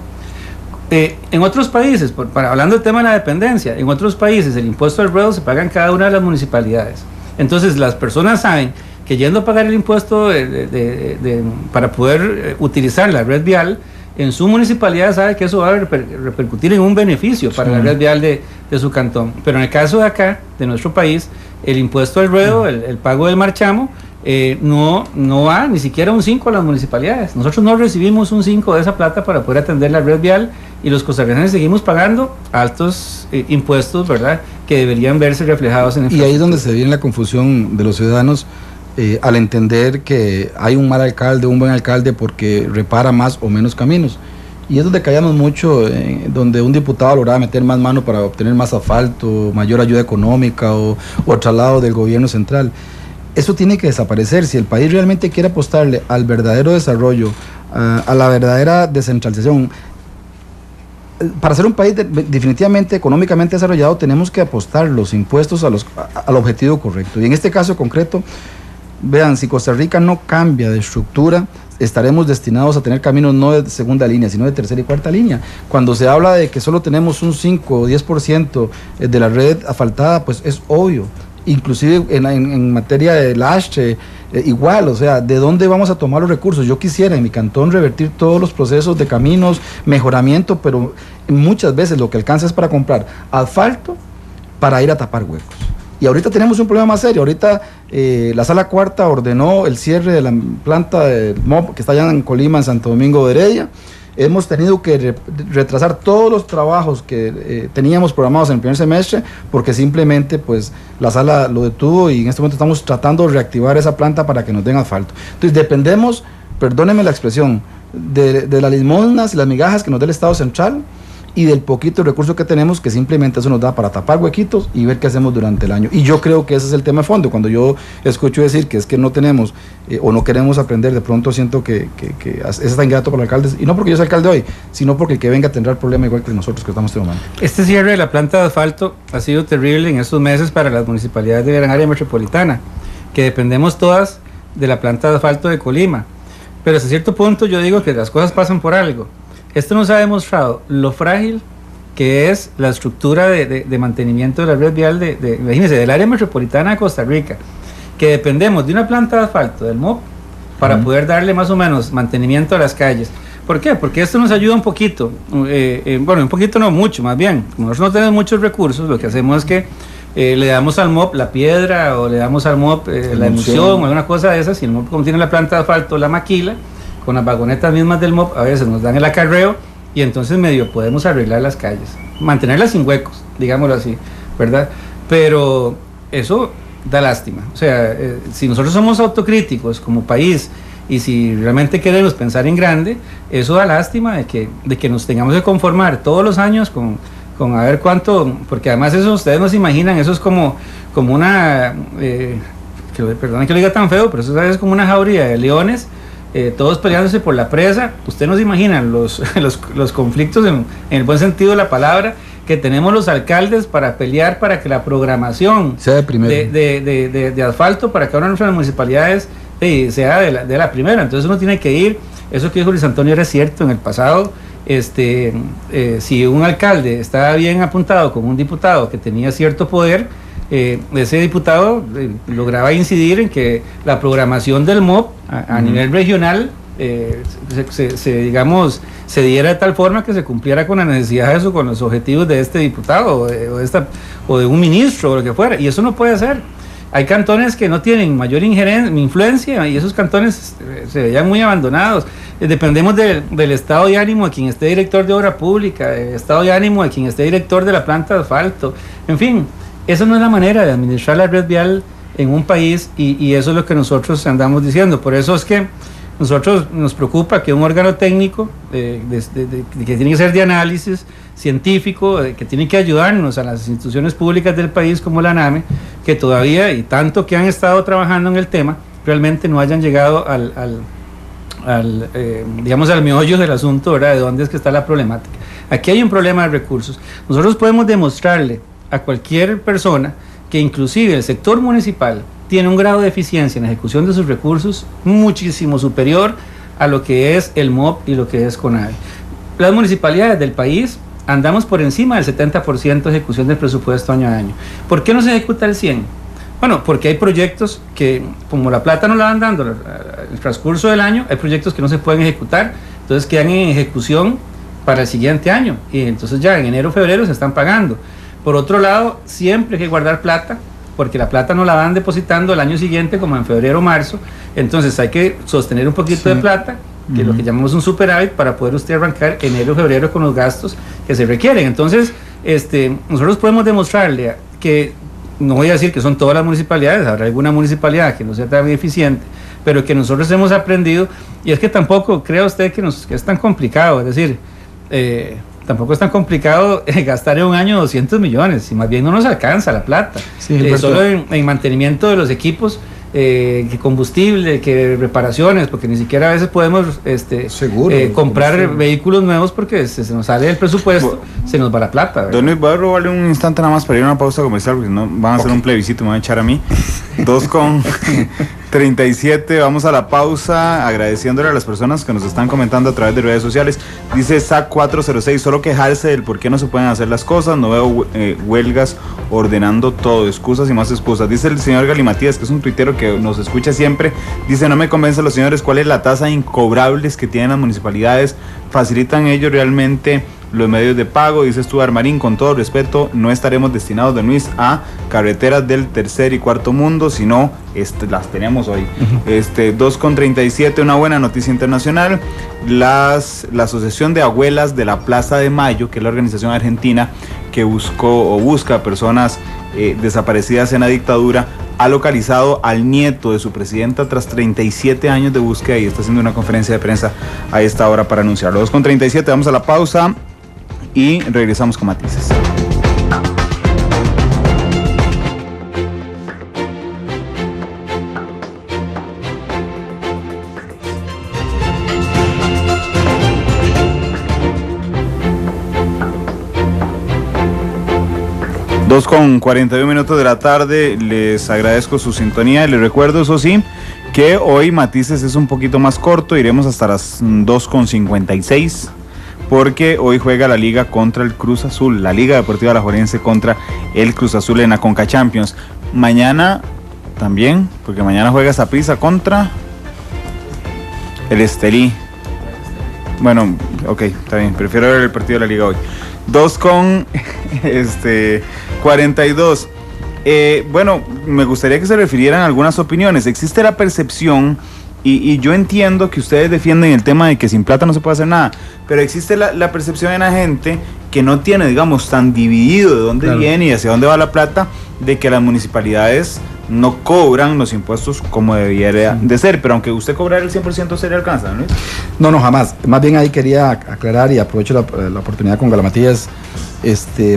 En otros países, hablando del tema de la dependencia, en otros países el impuesto al ruedo se paga en cada una de las municipalidades. Entonces las personas saben que yendo a pagar el impuesto para poder utilizar la red vial, en su municipalidad sabe que eso va a repercutir en un beneficio para la red vial de su cantón. Pero en el caso de acá, de nuestro país, el impuesto al ruedo, el pago del marchamo, no va ni siquiera un 5 a las municipalidades. Nosotros no recibimos un 5 de esa plata para poder atender la red vial y los costarricenses seguimos pagando altos impuestos, ¿verdad?, que deberían verse reflejados en el Y ahí es donde se viene la confusión de los ciudadanos al entender que hay un mal alcalde, un buen alcalde porque repara más o menos caminos. Y es donde callamos mucho, donde un diputado lograba meter más mano para obtener más asfalto, mayor ayuda económica o traslado del gobierno central. Eso tiene que desaparecer. Si el país realmente quiere apostarle al verdadero desarrollo, a la verdadera descentralización, para ser un país definitivamente económicamente desarrollado, tenemos que apostar los impuestos al objetivo correcto. Y en este caso concreto, vean, si Costa Rica no cambia de estructura, estaremos destinados a tener caminos no de segunda línea, sino de tercera y cuarta línea. Cuando se habla de que solo tenemos un 5 o 10% de la red asfaltada, pues es obvio. Inclusive en materia de lastre, igual, o sea, ¿de dónde vamos a tomar los recursos? Yo quisiera en mi cantón revertir todos los procesos de caminos, mejoramiento, pero muchas veces lo que alcanza es para comprar asfalto para ir a tapar huecos. Y ahorita tenemos un problema más serio. Ahorita la Sala Cuarta ordenó el cierre de la planta del MOP que está allá en Colima, en Santo Domingo de Heredia. Hemos tenido que retrasar todos los trabajos que teníamos programados en el primer semestre porque simplemente pues la sala lo detuvo y en este momento estamos tratando de reactivar esa planta para que nos den asfalto. Entonces dependemos, perdónenme la expresión, de las limosnas y las migajas que nos dé el Estado central y del poquito recurso que tenemos, que simplemente eso nos da para tapar huequitos y ver qué hacemos durante el año. Y yo creo que ese es el tema de fondo. Cuando yo escucho decir que es que no tenemos o no queremos aprender, de pronto siento que es tan ingrato para los alcaldes, y no porque yo sea alcalde hoy, sino porque el que venga tendrá el problema igual que nosotros que estamos tomando. Este cierre de la planta de asfalto ha sido terrible en estos meses para las municipalidades de gran área metropolitana, que dependemos todas de la planta de asfalto de Colima. Pero hasta cierto punto yo digo que las cosas pasan por algo. Esto nos ha demostrado lo frágil que es la estructura de mantenimiento de la red vial imagínense, del área metropolitana de Costa Rica, que dependemos de una planta de asfalto, del MOP, para poder darle más o menos mantenimiento a las calles. ¿Por qué? Porque esto nos ayuda un poquito, bueno, un poquito no mucho, más bien, como nosotros no tenemos muchos recursos, lo que hacemos es que le damos al MOP la piedra o le damos al MOP la emulsión o alguna cosa de esas, y el MOP, como tiene la planta de asfalto, la maquila, con las vagonetas mismas del MOP, a veces nos dan el acarreo y entonces medio podemos arreglar las calles, mantenerlas sin huecos, digámoslo así, ¿verdad? Pero eso da lástima. O sea, si nosotros somos autocríticos como país y si realmente queremos pensar en grande, eso da lástima de que nos tengamos que conformar todos los años con a ver cuánto, porque además eso ustedes no se imaginan, eso es como una, perdón que lo diga tan feo, pero eso es como una jauría de leones, todos peleándose por la presa. Ustedes no se imaginan los conflictos en el buen sentido de la palabra que tenemos los alcaldes para pelear para que la programación sea de asfalto para cada una de nuestras municipalidades sea de la primera. Entonces uno tiene que ir, eso que dijo Luis Antonio era cierto en el pasado. Si un alcalde estaba bien apuntado con un diputado que tenía cierto poder, ese diputado lograba incidir en que la programación del MOP a nivel regional se diera de tal forma que se cumpliera con las necesidades o con los objetivos de este diputado o de un ministro o lo que fuera, y eso no puede ser. Hay cantones que no tienen mayor influencia y esos cantones se veían muy abandonados. Dependemos del estado de ánimo de quien esté director de obra pública, del estado de ánimo de quien esté director de la planta de asfalto, en fin. Esa no es la manera de administrar la red vial en un país y eso es lo que nosotros andamos diciendo. Por eso es que nosotros nos preocupa que un órgano técnico que tiene que ser de análisis científico, que tiene que ayudarnos a las instituciones públicas del país como la ANAME, que todavía y tanto que han estado trabajando en el tema, realmente no hayan llegado al meollo del asunto, ¿verdad? De dónde es que está la problemática. Aquí hay un problema de recursos. Nosotros podemos demostrarle a cualquier persona que inclusive el sector municipal tiene un grado de eficiencia en la ejecución de sus recursos muchísimo superior a lo que es el MOP y lo que es CONAVI. Las municipalidades del país andamos por encima del 70% de ejecución del presupuesto año a año. ¿Por qué no se ejecuta el 100%? Bueno, porque hay proyectos que, como la plata no la van dando el transcurso del año, hay proyectos que no se pueden ejecutar, entonces quedan en ejecución para el siguiente año, y entonces ya en enero o febrero se están pagando. Por otro lado, siempre hay que guardar plata, porque la plata no la van depositando el año siguiente, como en febrero o marzo, entonces hay que sostener un poquito de plata, que es lo que llamamos un superávit, para poder usted arrancar enero o febrero con los gastos que se requieren. Entonces, nosotros podemos demostrarle que, no voy a decir que son todas las municipalidades, habrá alguna municipalidad que no sea tan eficiente, pero que nosotros hemos aprendido, y es que tampoco crea usted que es tan complicado, es decir, tampoco es tan complicado gastar en un año 200 millones, y más bien no nos alcanza la plata. Sí, solo en mantenimiento de los equipos, que combustible, que reparaciones, porque ni siquiera a veces podemos comprar vehículos nuevos porque se nos sale el presupuesto, se nos va la plata, ¿verdad? Don Luis, voy a robarle un instante nada más para ir a una pausa comercial, porque no van a hacer un plebiscito, me van a echar a mí. 2:37, vamos a la pausa, agradeciéndole a las personas que nos están comentando a través de redes sociales. Dice SAC406, solo quejarse del por qué no se pueden hacer las cosas, no veo huelgas ordenando todo, excusas y más excusas. Dice el señor Galimatías, que es un tuitero que nos escucha siempre, dice: no me convencen los señores cuál es la tasa de incobrables que tienen las municipalidades, facilitan ellos realmente los medios de pago. Dice Stuart Marín, con todo respeto, no estaremos destinados, don Luis, a carreteras del tercer y cuarto mundo, sino las tenemos hoy. 2:37, una buena noticia internacional. La Asociación de Abuelas de la Plaza de Mayo, que es la organización argentina que busca personas desaparecidas en la dictadura, ha localizado al nieto de su presidenta tras 37 años de búsqueda y está haciendo una conferencia de prensa a esta hora para anunciarlo. 2:37, vamos a la pausa y regresamos con matices. Con 41 minutos de la tarde, les agradezco su sintonía y les recuerdo, eso sí, que hoy Matices es un poquito más corto, iremos hasta las 2:56, porque hoy juega la Liga contra el Cruz Azul, la Liga Deportiva Alajuelense contra el Cruz Azul en la Conca Champions. Mañana también, porque mañana juega Saprissa contra el Estelí. Bueno, ok, está bien, prefiero ver el partido de la Liga hoy. 2:42. Bueno, me gustaría que se refirieran a algunas opiniones. Existe la percepción, y yo entiendo que ustedes defienden el tema de que sin plata no se puede hacer nada, pero existe la percepción en la gente que no tiene, digamos, tan dividido de dónde viene y hacia dónde va la plata, de que las municipalidades no cobran los impuestos como debiera de ser, pero aunque usted cobrara el 100% se le alcanza, ¿no? No, jamás. Más bien ahí quería aclarar y aprovecho la oportunidad con Galamatías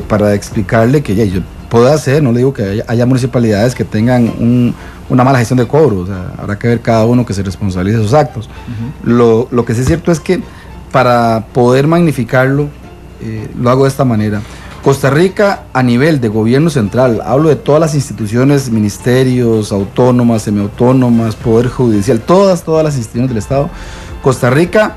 para explicarle que yo puedo hacer, no le digo que haya municipalidades que tengan una mala gestión de cobro, o sea, habrá que ver cada uno que se responsabilice de sus actos. Lo que sí es cierto es que para poder magnificarlo, lo hago de esta manera. Costa Rica, a nivel de gobierno central, hablo de todas las instituciones, ministerios, autónomas, semiautónomas, poder judicial, todas las instituciones del Estado. Costa Rica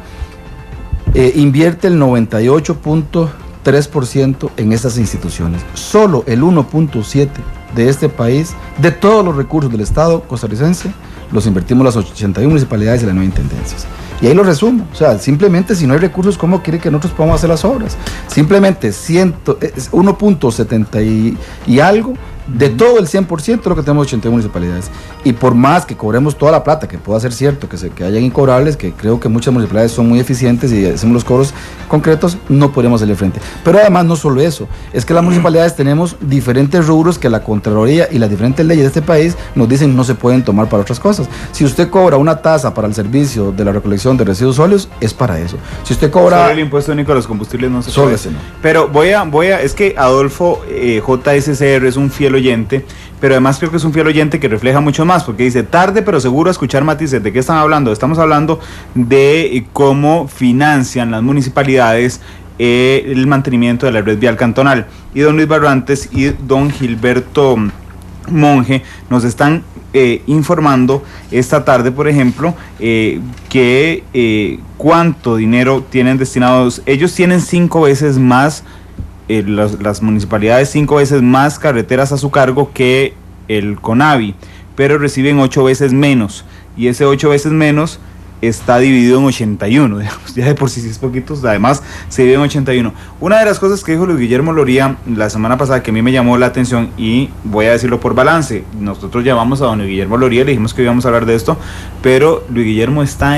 invierte el 98.3% en estas instituciones. Solo el 1.7% de este país, de todos los recursos del Estado costarricense, los invertimos las 81 municipalidades y las 9 intendencias. Y ahí lo resumo, o sea, simplemente si no hay recursos, ¿cómo quiere que nosotros podamos hacer las obras? Simplemente 1.70 y algo de todo el 100% de lo que tenemos 81 municipalidades. Y por más que cobremos toda la plata, que pueda ser cierto, que hayan incobrables, que creo que muchas municipalidades son muy eficientes y hacemos los cobros concretos, no podríamos hacerle frente. Pero además no solo eso, es que las municipalidades tenemos diferentes rubros que la Contraloría y las diferentes leyes de este país nos dicen no se pueden tomar para otras cosas. Si usted cobra una tasa para el servicio de la recolección de residuos sólidos, es para eso. Si usted cobra... Sobre el impuesto único a los combustibles no se puede. Solo ese no. Pero es que Adolfo JSCR es un fiel oyente, pero además creo que es un fiel oyente que refleja mucho más, porque dice, tarde pero seguro a escuchar matices. ¿De qué están hablando? Estamos hablando de cómo financian las municipalidades el mantenimiento de la red vial cantonal. Y don Luis Barrantes y don Gilberto Monge nos están informando esta tarde, por ejemplo, que cuánto dinero tienen destinados. Ellos tienen 5 veces más, las municipalidades 5 veces más carreteras a su cargo que el CONAVI, pero reciben 8 veces menos, y ese 8 veces menos está dividido en 81, digamos, ya de por sí es poquito, además se divide en 81. Una de las cosas que dijo Luis Guillermo Loría la semana pasada que a mí me llamó la atención, y voy a decirlo por balance, nosotros llamamos a don Luis Guillermo Loría, le dijimos que íbamos a hablar de esto, pero Luis Guillermo está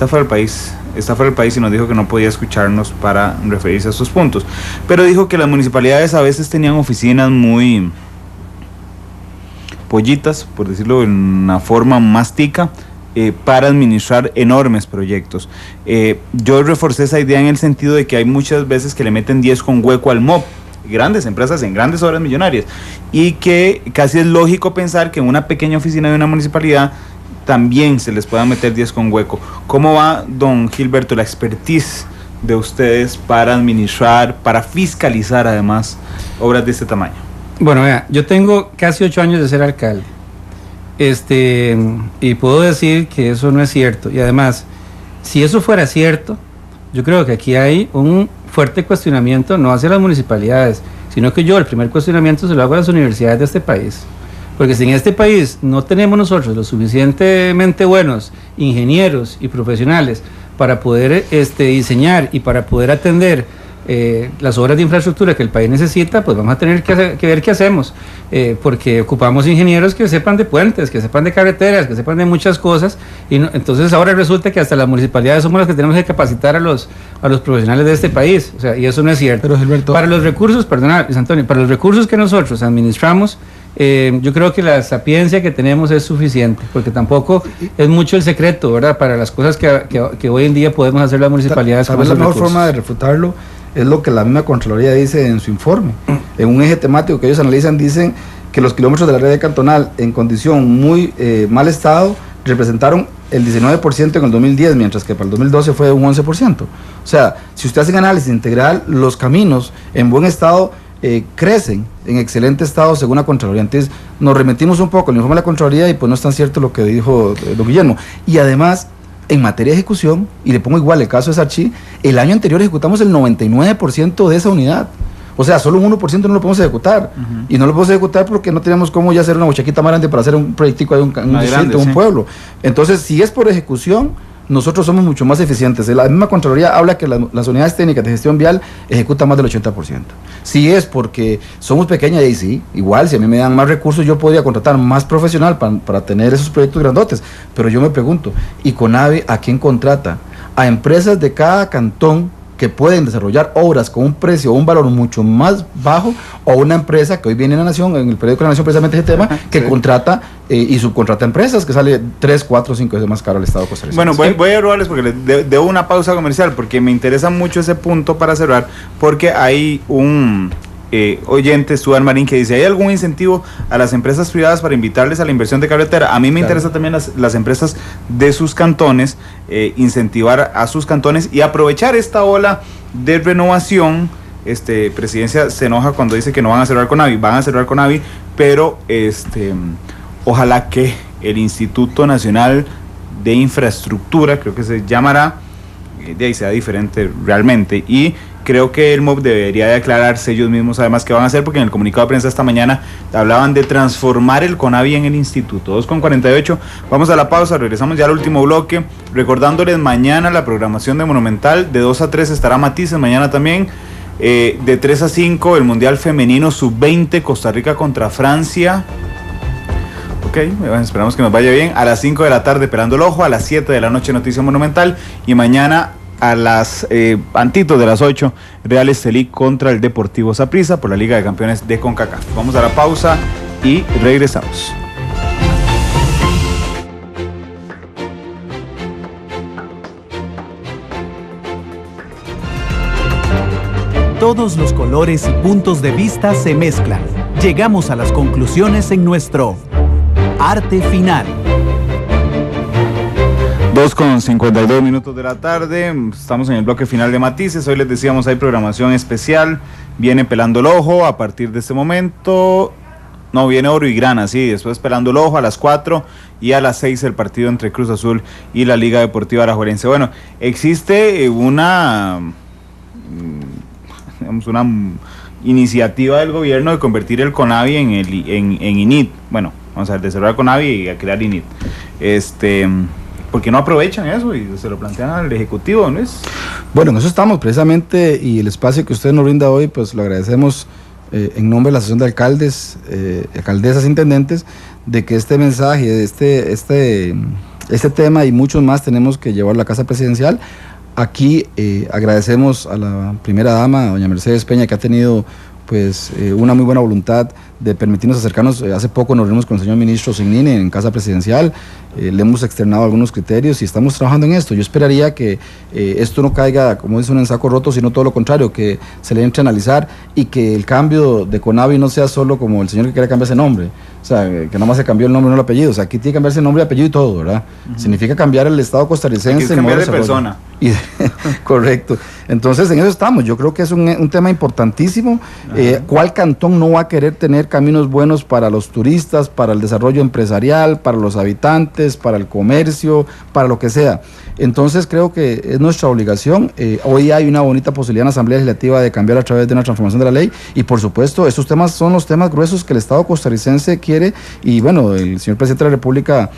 fuera del país y nos dijo que no podía escucharnos para referirse a estos puntos, pero dijo que las municipalidades a veces tenían oficinas muy pollitas, por decirlo de una forma más tica, para administrar enormes proyectos. Yo reforcé esa idea en el sentido de que hay muchas veces que le meten 10 con hueco al MOP, grandes empresas en grandes obras millonarias, y que casi es lógico pensar que en una pequeña oficina de una municipalidad también se les pueda meter 10 con hueco. ¿Cómo va, don Gilberto, la expertise de ustedes para administrar, para fiscalizar además obras de este tamaño? Bueno, vea, yo tengo casi 8 años de ser alcalde, y puedo decir que eso no es cierto. Y además, si eso fuera cierto, yo creo que aquí hay un fuerte cuestionamiento, no hacia las municipalidades, sino que el primer cuestionamiento se lo hago a las universidades de este país. Porque si en este país no tenemos nosotros lo suficientemente buenos ingenieros y profesionales para poder diseñar y para poder atender las obras de infraestructura que el país necesita, pues vamos a tener que ver qué hacemos, porque ocupamos ingenieros que sepan de puentes, que sepan de carreteras, que sepan de muchas cosas, y entonces ahora resulta que hasta las municipalidades somos las que tenemos que capacitar a los profesionales de este país, o sea, y eso no es cierto. Pero Gilberto, para los recursos, perdona, Luis Antonio, para los recursos que nosotros administramos, yo creo que la sapiencia que tenemos es suficiente, porque tampoco es mucho el secreto, ¿verdad? Para las cosas que hoy en día podemos hacer las municipalidades. Tal vez la mejor forma de refutarlo es lo que la misma Contraloría dice en su informe. En un eje temático que ellos analizan, dicen que los kilómetros de la red cantonal en condición muy mal estado representaron el 19% en el 2010, mientras que para el 2012 fue un 11%. O sea, si usted hace un análisis integral, los caminos en buen estado crecen en excelente estado según la Contraloría. Entonces nos remitimos un poco al informe de la Contraloría y pues no es tan cierto lo que dijo don Guillermo. Y además, en materia de ejecución, y le pongo igual el caso de Sarchí, el año anterior ejecutamos el 99% de esa unidad. O sea, solo un 1% no lo podemos ejecutar. Y no lo podemos ejecutar porque no teníamos cómo ya hacer una bochaquita más grande para hacer un proyectico de un pueblo. Entonces, si es por ejecución, nosotros somos mucho más eficientes. La misma Contraloría habla que las unidades técnicas de gestión vial ejecutan más del 80%. Si es porque somos pequeñas, y sí, igual, si a mí me dan más recursos, yo podría contratar más profesional para tener esos proyectos grandotes. Pero yo me pregunto, ¿y CONAVI a quién contrata? A empresas de cada cantón que pueden desarrollar obras con un precio o un valor mucho más bajo, o una empresa que hoy viene en La Nación, en el periódico de La Nación precisamente ese tema, que sí, contrata y subcontrata empresas que sale 3, 4, 5 veces más caro al Estado costarricense. Bueno, voy a robarles porque les debo una pausa comercial, porque me interesa mucho ese punto para cerrar, porque hay un oyente, Stuart Marín, que dice: ¿hay algún incentivo a las empresas privadas para invitarles a la inversión de carretera? A mí me interesa también las empresas de sus cantones, incentivar a sus cantones y aprovechar esta ola de renovación. Presidencia se enoja cuando dice que no van a cerrar CONAVI, van a cerrar CONAVI, pero ojalá que el Instituto Nacional de Infraestructura, creo que se llamará, de ahí sea diferente realmente, y creo que el MOB debería de aclararse ellos mismos además qué van a hacer, porque en el comunicado de prensa esta mañana hablaban de transformar el CONAVI en el instituto. 2:48, vamos a la pausa, regresamos ya al último bloque, recordándoles mañana la programación de Monumental, de 2 a 3 estará Matices, mañana también, de 3 a 5 el Mundial Femenino Sub-20, Costa Rica contra Francia. Ok, esperamos que nos vaya bien. A las 5 de la tarde Pelando el Ojo, a las 7 de la noche Noticia Monumental, y mañana a las antitos de las 8, Real Estelí contra el Deportivo Saprissa por la Liga de Campeones de CONCACAF. Vamos a la pausa y regresamos. Todos los colores y puntos de vista se mezclan. Llegamos a las conclusiones en nuestro Arte Final. 2:52 de la tarde, estamos en el bloque final de Matices. Hoy les decíamos, hay programación especial, viene Pelando el Ojo a partir de este momento, no, viene Oro y Grana, sí, después Pelando el Ojo a las 4 y a las 6 el partido entre Cruz Azul y la Liga Deportiva Alajuelense. Bueno, existe una iniciativa del gobierno de convertir el CONAVI en INIT, bueno, vamos a ver, de cerrar CONAVI y a crear INIT, ¿por qué no aprovechan eso y se lo plantean al Ejecutivo, no es? Bueno, en eso estamos precisamente, y el espacio que usted nos brinda hoy, pues lo agradecemos en nombre de la Asociación de Alcaldes, Alcaldesas, Intendentes, de que este mensaje, este tema y muchos más tenemos que llevar a la Casa Presidencial. Aquí agradecemos a la primera dama, doña Mercedes Peña, que ha tenido pues una muy buena voluntad de permitirnos acercarnos. Hace poco nos reunimos con el señor ministro Signini en Casa Presidencial, le hemos externado algunos criterios y estamos trabajando en esto. Yo esperaría que esto no caiga, como dice uno, en saco roto, sino todo lo contrario, que se le entre a analizar y que el cambio de CONAVI no sea solo como el señor que quiere cambiar ese nombre, o sea, que nada más se cambió el nombre, no el apellido. O sea, aquí tiene que cambiarse el nombre y apellido y todo, ¿verdad? Significa cambiar el Estado costarricense. Hay que cambiar de persona. Correcto. Entonces, en eso estamos. Yo creo que es un tema importantísimo. ¿Cuál cantón no va a querer tener caminos buenos para los turistas, para el desarrollo empresarial, para los habitantes, para el comercio, para lo que sea? Entonces, creo que es nuestra obligación. Hoy hay una bonita posibilidad en la Asamblea Legislativa de cambiar a través de una transformación de la ley, y por supuesto, estos temas son los temas gruesos que el Estado costarricense quiere, y bueno, el señor Presidente de la República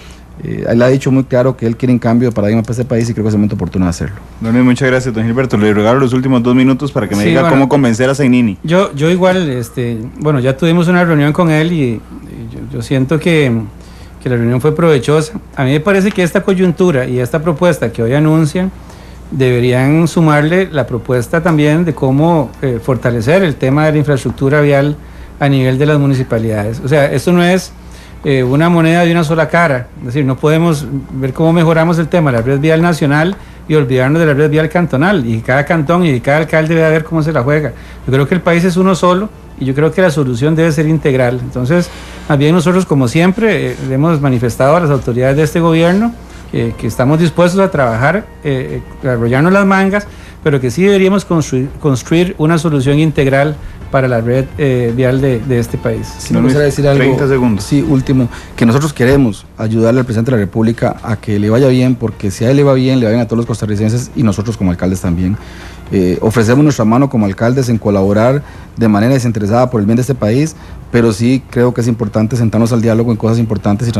Él ha dicho muy claro que él quiere un cambio de paradigma para este país y creo que es el momento oportuno de hacerlo. Don Luis, muchas gracias, don Gilberto. Le regalo los últimos 2 minutos para que me diga cómo convencer a Zainini. Yo igual, bueno, ya tuvimos una reunión con él y yo siento que la reunión fue provechosa. A mí me parece que esta coyuntura y esta propuesta que hoy anuncian deberían sumarle la propuesta también de cómo fortalecer el tema de la infraestructura vial a nivel de las municipalidades. O sea, esto no es una moneda de una sola cara, es decir, no podemos ver cómo mejoramos el tema de la red vial nacional y olvidarnos de la red vial cantonal, y cada cantón y cada alcalde debe ver cómo se la juega. Yo creo que el país es uno solo y yo creo que la solución debe ser integral. Entonces, más bien nosotros, como siempre, le hemos manifestado a las autoridades de este gobierno que estamos dispuestos a trabajar, a arrollarnos las mangas, pero que sí deberíamos construir una solución integral para la red vial de este país. Si me gustaría decir algo, 30 segundos. Sí, último, que nosotros queremos ayudarle al presidente de la República a que le vaya bien, porque si a él le va bien a todos los costarricenses y nosotros como alcaldes también. Ofrecemos nuestra mano como alcaldes en colaborar de manera desinteresada por el bien de este país, pero sí creo que es importante sentarnos al diálogo en cosas importantes y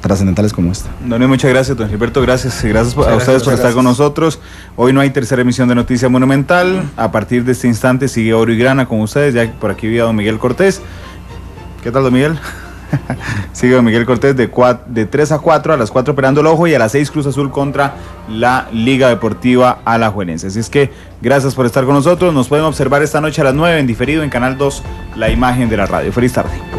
trascendentales como esta. Don Luis, muchas gracias, don Gilberto, gracias a ustedes por estar con nosotros. Hoy no hay tercera emisión de Noticia Monumental. A partir de este instante sigue Oro y Grana con ustedes. Ya por aquí vi a don Miguel Cortés. ¿Qué tal, don Miguel? Sigue don Miguel Cortés de 3 a 4, a las 4 operando el ojo, y a las 6 Cruz Azul contra la Liga Deportiva Alajuelense. Así es que gracias por estar con nosotros. Nos pueden observar esta noche a las 9 en diferido en Canal 2, La Imagen de la Radio. Feliz tarde.